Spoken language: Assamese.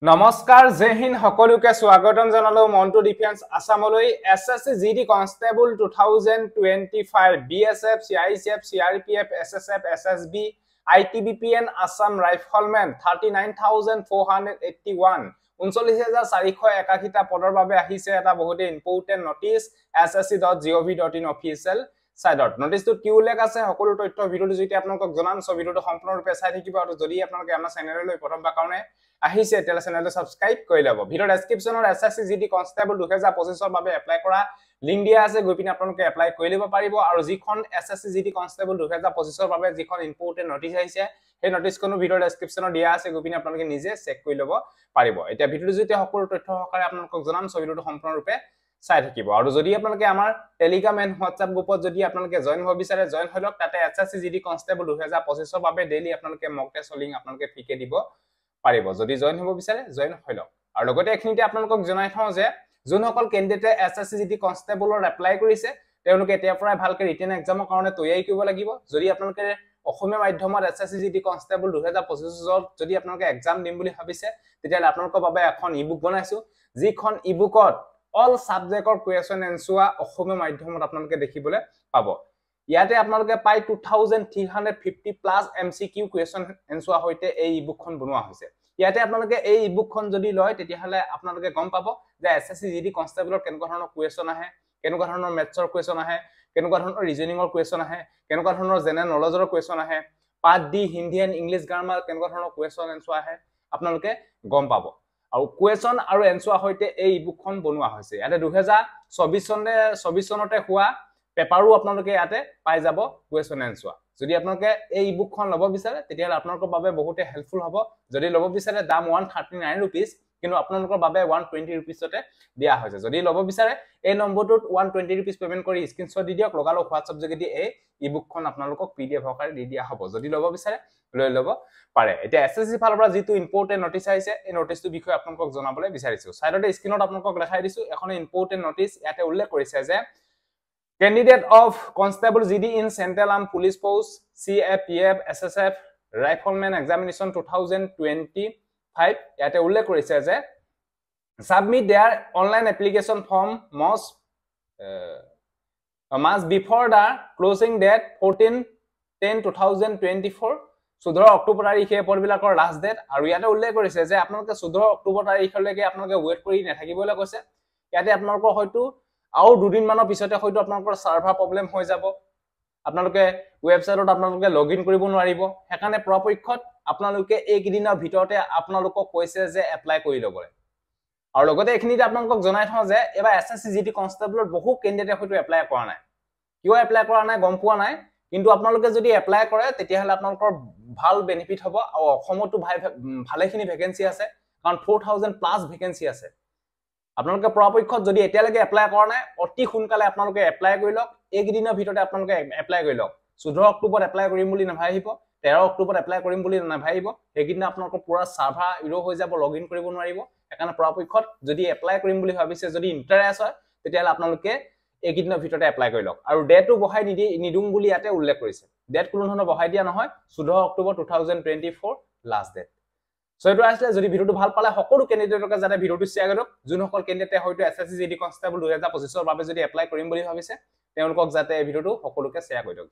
নমস্কাৰ জয় হিন্দ সকলোকে স্বাগতম জনালো মন্টু ডিফেন্স আসামলৈ SSC GD constable 2025 BSF CISF CRPF SSF SSB আইটিবিপিএন আসাম রাইফলম্যান 39481 39481 টা পদৰ বাবে আহিছে এটা বহুত ইম্পৰ্টেন্ট নোটিস ssc.gov.in অফিচিয়েল সাইডত নোটিসটো কি উল্লেখ আছে সকলো তথ্য ভিডিওটো যদি আপোনালোকক জনাম সব ভিডিওটো সম্পূৰ্ণৰূপে চাই থাকিব আৰু যদি আপোনালোকে আমাৰ চেনেললৈ প্ৰথমবাৰ কাৰণে আহিছে তেলে চেনেলটো সাবস্ক্ৰাইব কৰি লব ভিডিও ডেসক্ৰিপচনৰ এসএসসি জিডি কনস্টেবল 2025 ৰ বাবে এপ্লাই কৰা লিংক দিয়া আছে গৈ পিনে আপোনালোকে এপ্লাই কৰি লব পাৰিব আৰু যিখন এসএসসি জিডি কনস্টেবল 2025 ৰ বাবে যিখন ইম্পৰ্টেন্ট নোটিস আহিছে সেই নোটিসখনো ভিডিও ডেসক্ৰিপচনত দিয়া আছে গৈ পিনে আপোনালোকে নিজে চেক কৰি লব পাৰিব এতিয়া ভিডিওটো যদি সকলো তথ্য সহকাৰে আপোনালোকক জনাম সব ভিডিওটো সম্পূৰ্ণৰূপে চাই থাকিব আৰু যদি আপোনালোকে আমাৰ টেলিগ্ৰাম এণ্ড হোৱাটছআপ গ্ৰুপত যদি আপোনালোকে জয়েন হ'ব বিচাৰে জয়েন হলক তাতে এসএসসি জিডি কনস্টেবল 2025 ৰ বাবে ডেইলি আপোনালোকে মক টেষ্ট লিংক আপোনালোকে ফ্ৰীকে দিব পাৰিব যদি জয়েন হ'ব বিচাৰে জয়েন হলক আৰু লগতে এখিনিতে আপোনালোকক জনাই থওঁ যে যোনসকল ক্যান্ডিডেটে এসএসসি জিডি কনস্টেবলৰ এপ্লাই কৰিছে তেওঁলোকে এতিয়া পৰাই ভালকৈ ৰিটেন এক্সামৰ কাৰণে তৈয়াৰী কৰিব লাগিব যদি আপোনালোকে অসমীয়া মাধ্যমত এসএসসি জিডি কনস্টেবল 2025 যদি আপোনালোকে এক্সাম দিম বুলি ভাবিছে তেতিয়া আপোনালোকৰ বাবে এখন ইবুক বনাইছো যিখন ইবুকত all subject or question answer অসমীয়া মাধ্যমত আপোনালোকে দেখিবলৈ পাব ইয়াতে আপোনালোকে পাই 2350 প্লাস MCQ question answer হৈতে এই ইবুকখন বনোৱা হৈছে ইয়াতে আপোনালোকে এই ইবুকখন যদি লয় তেতিয়াহলে আপোনালোকে গম পাব যে এসএসসি জিডি কনস্টেবলৰ কেনেকুৱা ধৰণৰ question আহে কেনেকুৱা ধৰণৰ ম্যাথছৰ question আহে কেনেকুৱা ধৰণৰ ৰিজনিংৰ question আহে কেনেকুৱা ধৰণৰ জেনাৰেল নলেজৰ question আহে part D Hindi and English grammar কেনেকুৱা ধৰণৰ question answer আহে আপোনালোকে গম পাব আৰু কোৱেশ্যন আৰু এনসাৰ হৈতে এই ইবুকখন বনোৱা হৈছে ইয়াতে 2024 চনতে হোৱা পেপাৰো আপোনালোকে ইয়াতে পাই যাব কোৱেশ্যন এনসাৰ যদি আপোনালোকে এই ইবুকখন লব বিচাৰে তেতিয়া আপোনালোকৰ বাবে বহুত হেল্পফুল হ'ব যদি লব বিচাৰে দাম 139 रुपीस কিন্তু আপোনালোকৰ বাবে 120 रुपीसতে দিয়া হৈছে যদি লব বিচাৰে এই নম্বৰটোত 120 रुपीस পেমেন্ট কৰি স্ক্ৰিনশ্বট দি দিয়ক লগালো WhatsApp যোগেদি এই ইবুকখন আপোনালোকক PDF আকাৰে দি দিয়া হ'ব যদি লব বিচাৰে লৈ লব পাৰে এতিয়া এসএসসি ফালৰ পৰা যেটো ইম্পৰ্টেন্ট নোটিস আহিছে এই নোটিসটো বিষয়ে আপোনালোকক জনাবলৈ বিচাৰিছো সাইডতে স্ক্ৰিনত আপোনালোকক দেখাই দিছো এখন ইম্পৰ্টেন্ট নোটিস ইয়াতে উল্লেখ কৰিছে যে candidate of constable GD in Central Armed Police Force CAPF SSF Rifleman Examination 2025 ইয়াতে উল্লেখ কৰিছে যে submit their online application form must before the closing date 14/10/2024 14 October তাৰিখে পঢ়বিলাকৰ লাষ্ট ডেট আৰু ইয়াতে উল্লেখ কৰিছে যে আপোনালোকে 14 অক্টোবৰ তাৰিখলৈকে আপোনালোকে ওয়েট কৰি নাথাকিবলৈ কৈছে ইয়াতে আপোনালোকৰ হয়তো আৰু দুদিন মানৰ পিছতে হয়তো আপোনালোকৰ সাৰ্ভাৰ প্ৰবলেম হৈ যাব আপোনালোকে ওয়েবসাইটত আপোনালোকে লগইন কৰিব নোৱাৰিব হেকানে প্ৰপক্ষত আপোনালোকে এই দিনৰ ভিতৰতে আপোনালোকক কৈছে যে এপ্লাই কৰি ল'বলৈ আৰু লগতে এখিনিতে আপোনালোকক জনাই থওঁ যে এবাৰ এসএসসি জিডি কনস্টেবলৰ বহু ক্যান্ডিডেটে হয়তো এপ্লাই কৰা নাই কিয় এপ্লাই কৰা নাই গম পোৱা নাই কিন্তু আপোনালোকে যদি এপ্লাই কৰে তেতিয়াহলে আপোনালোকৰ ভাল বেনিফিট হ'ব আৰু অসমতো ভালেখিনি ভ্যাকেন্সি আছে কাৰণ 4000 প্লাস ভ্যাকেন্সি আছে আপোনালোকে প্ৰপক্ষত যদি এতিয়ালৈকে এপ্লাই কৰা নাই অতি সোনকালে আপোনালোকে এপ্লাই কৰি লওক এই দিনৰ ভিতৰতে আপোনালোকে এপ্লাই কৰি লওক 14 অক্টোবৰত এপ্লাই কৰিম বুলি নাভাবিব 13 অক্টোবৰত এপ্লাই কৰিম বুলি নাভাবিব এইদিনা আপোনালোকৰ পুৰা সাৰ্ভাৰ ইৰো হৈ যাব লগইন কৰিব নোৱাৰিব একাৰণে প্ৰপক্ষত যদি এপ্লাই কৰিম বুলি ভাবিছে যদি ইন্টাৰেষ্ট হয় তেতিয়াহলে আপোনালোকে এই দিনৰ ভিতৰতে এপ্লাই কৰি লওক আৰু ডেটটো বহাই নিদুং বুলি ইয়াতে উল্লেখ কৰিছে ডেট কোনো ধৰণৰ বহাই দিয়া নহয় 14 অক্টোবৰ 2024 লাষ্ট ডেট সো এটো আসলে যদি ভিডিওটো ভাল পালে সকলো ক্যান্ডিডেটক যাতে ভিডিওটো শেয়াৰ কৰক যোনসকল ক্যান্ডিডেটে হয়তো এসএসসি জিডি কনস্টেবল 2025 ৰ বাবে যদি এপ্লাই কৰিম বুলি ভাবিছে তেওঁলোকক যাতে ভিডিওটো সকলোকে শেয়াৰ কৰি দিয়ক